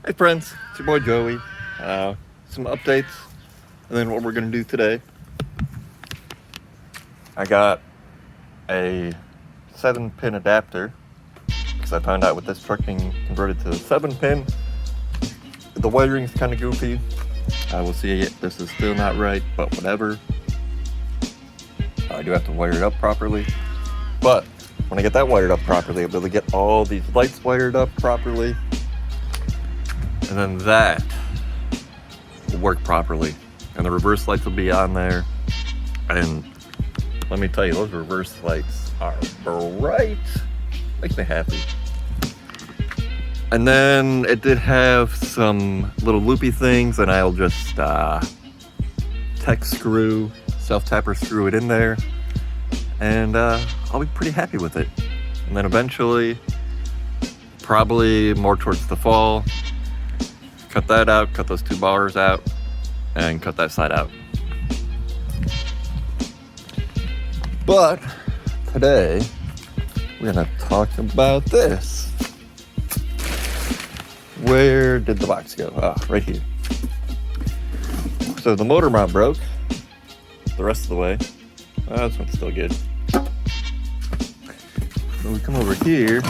Hey friends, it's your boy Joey. Some updates, and then what we're gonna do today. I got a 7-pin adapter because I found out with this truck being converted to 7-pin, the wiring is kind of goofy. We'll see. This is still not right, but whatever. I do have to wire it up properly, but when I get that wired up properly, I'll be able to get all these lights wired up properly. And then that will work properly. And the reverse lights will be on there. And let me tell you, those reverse lights are bright. Makes me happy. And then it did have some little loopy things, and I'll just self-tapper screw it in there. And I'll be pretty happy with it. And then eventually, probably more towards the fall, cut that out, cut those 2 bars out, and cut that side out. But today, we're gonna talk about this. Where did the box go? Right here. So the motor mount broke the rest of the way. This one's still good. So we come over here.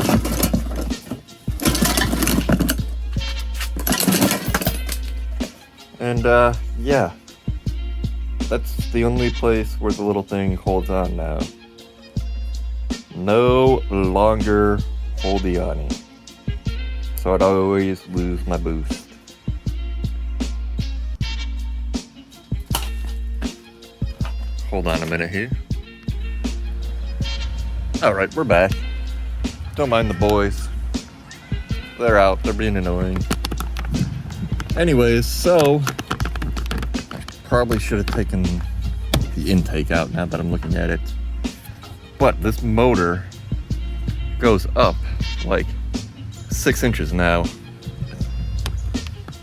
And yeah, that's the only place where the little thing holds on now. No longer holdy-on-y. So I'd always lose my boost. Hold on a minute here. Alright, we're back. Don't mind the boys. They're out, they're being annoying. Anyways, so I probably should have taken the intake out now that I'm looking at it. But this motor goes up like 6 inches now.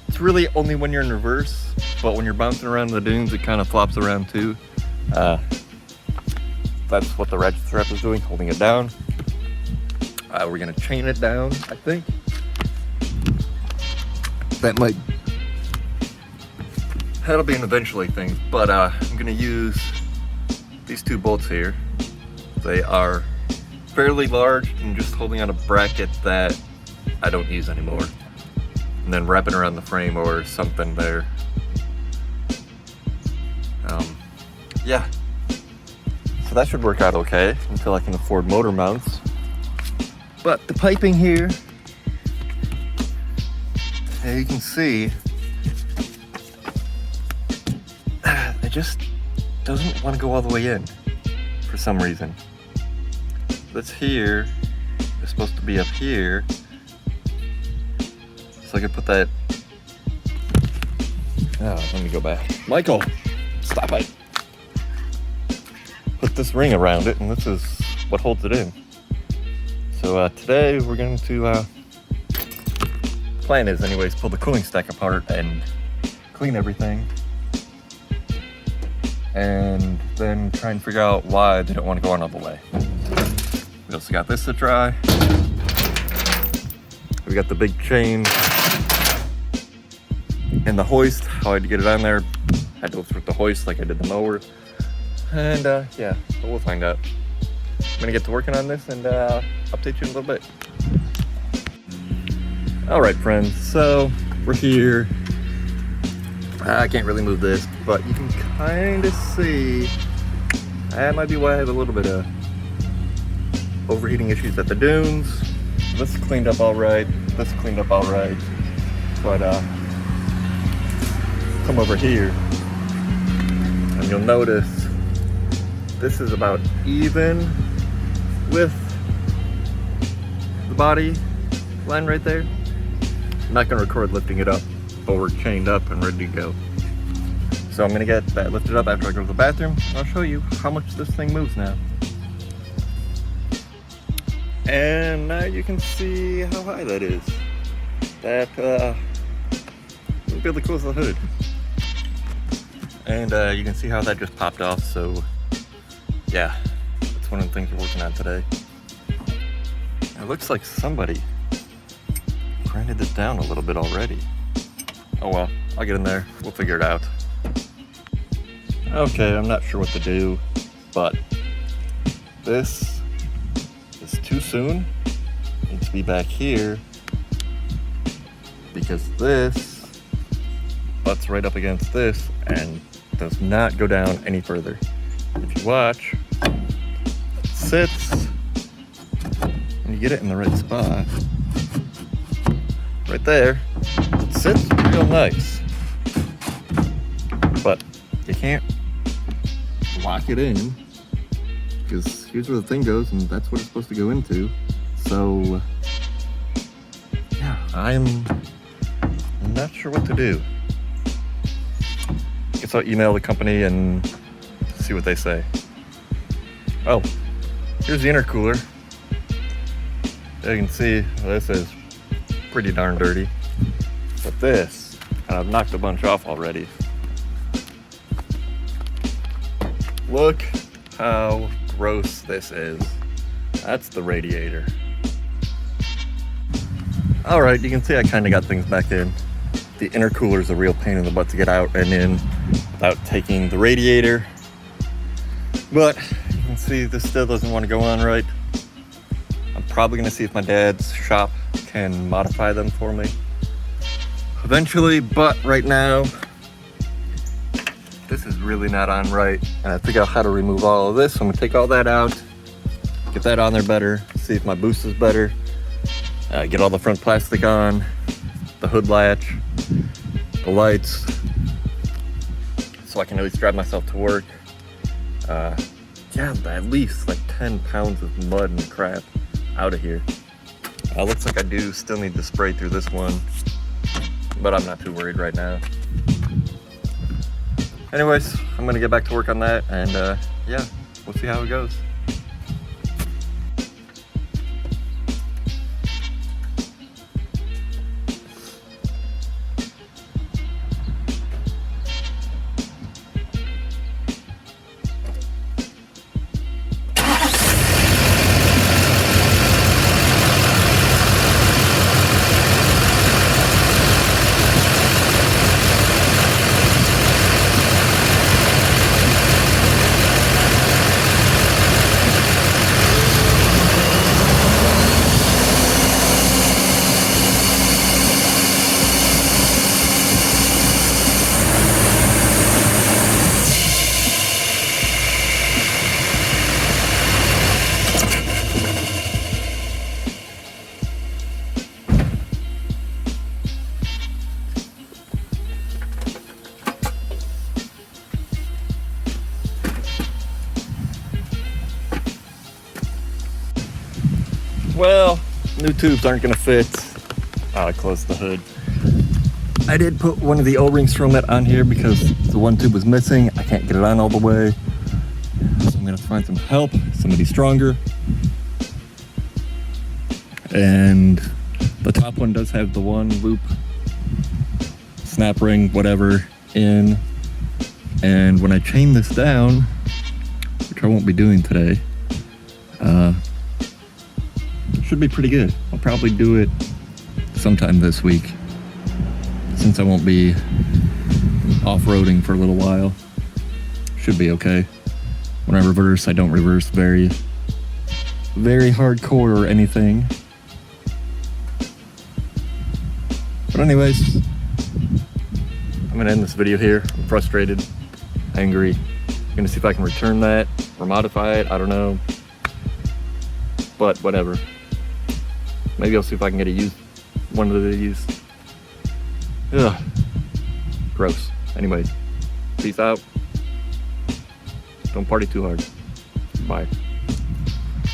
It's really only when you're in reverse, but when you're bouncing around the dunes, it kind of flops around too. That's what the ratchet strap is doing, holding it down. We're gonna chain it down, I think. That'll be an eventually thing, but I'm gonna use these 2 bolts here. They are fairly large and just holding on a bracket that I don't use anymore. And then wrap it around the frame or something there. Yeah. So that should work out okay until I can afford motor mounts. But the piping here, as you can see, it just doesn't want to go all the way in for some reason. This here is supposed to be up here, so I could put that. Let me go back. Michael, stop it. Put this ring around it, and this is what holds it in. So today we're going to, plan is anyways, pull the cooling stack apart and clean everything. And then try and figure out why they don't want to go on all the way. We also got this to dry. We got the big chain and the hoist, how I had to get it on there. Had to lift with the hoist like I did the mower. And yeah, but we'll find out. I'm gonna get to working on this and update you in a little bit. Alright friends, so we're here. I can't really move this, but you can kind of see that might be why I have a little bit of overheating issues at the dunes. This cleaned up all right. This cleaned up all right. But come over here, and you'll notice this is about even with the body line right there. I'm not going to record lifting it up, but we're chained up and ready to go. So I'm going to get that lifted up after I go to the bathroom. I'll show you how much this thing moves now. And now you can see how high that is. That really close to the hood. And you can see how that just popped off, so yeah, that's one of the things we're working on today. It looks like somebody grinded this down a little bit already. Oh well, I'll get in there. We'll figure it out. Okay, I'm not sure what to do, but this is too soon. It needs to be back here because this butts right up against this and does not go down any further. If you watch, it sits, and you get it in the right spot, right there, it sits real nice, but you can't lock it in because here's where the thing goes and that's what it's supposed to go into. So yeah, I'm not sure what to do. I guess I'll email the company and see what they say. Oh, here's the intercooler. You can see this is pretty darn dirty, but this, and I've knocked a bunch off already. Look how gross this is. That's the radiator. All right, you can see I kind of got things back in. The intercooler is a real pain in the butt to get out and in without taking the radiator. But you can see this still doesn't want to go on right. I'm probably gonna see if my dad's shop can modify them for me eventually, but right now, this is really not on right. And I figure out how to remove all of this. So I'm gonna take all that out, get that on there better, see if my boost is better, get all the front plastic on, the hood latch, the lights, so I can at least drive myself to work. Yeah, at least like 10 pounds of mud and crap out of here. Looks like I do still need to spray through this one, but I'm not too worried right now. Anyways, I'm gonna get back to work on that, and yeah, we'll see how it goes. Well, new tubes aren't gonna fit. I closed the hood. I did put one of the O-rings from it on here because the one tube was missing. I can't get it on all the way. So I'm gonna find some help, somebody stronger. And the top one does have the one loop, snap ring, whatever, in. And when I chain this down, which I won't be doing today, should be pretty good. I'll probably do it sometime this week since I won't be off-roading for a little while. Should be okay. When I reverse, I don't reverse very hardcore or anything. But anyways, I'm gonna end this video here. I'm frustrated, angry. I'm gonna see if I can return that or modify it. I don't know, but whatever. Maybe I'll see if I can get one of these. Ugh, gross. Anyways, peace out. Don't party too hard. Bye.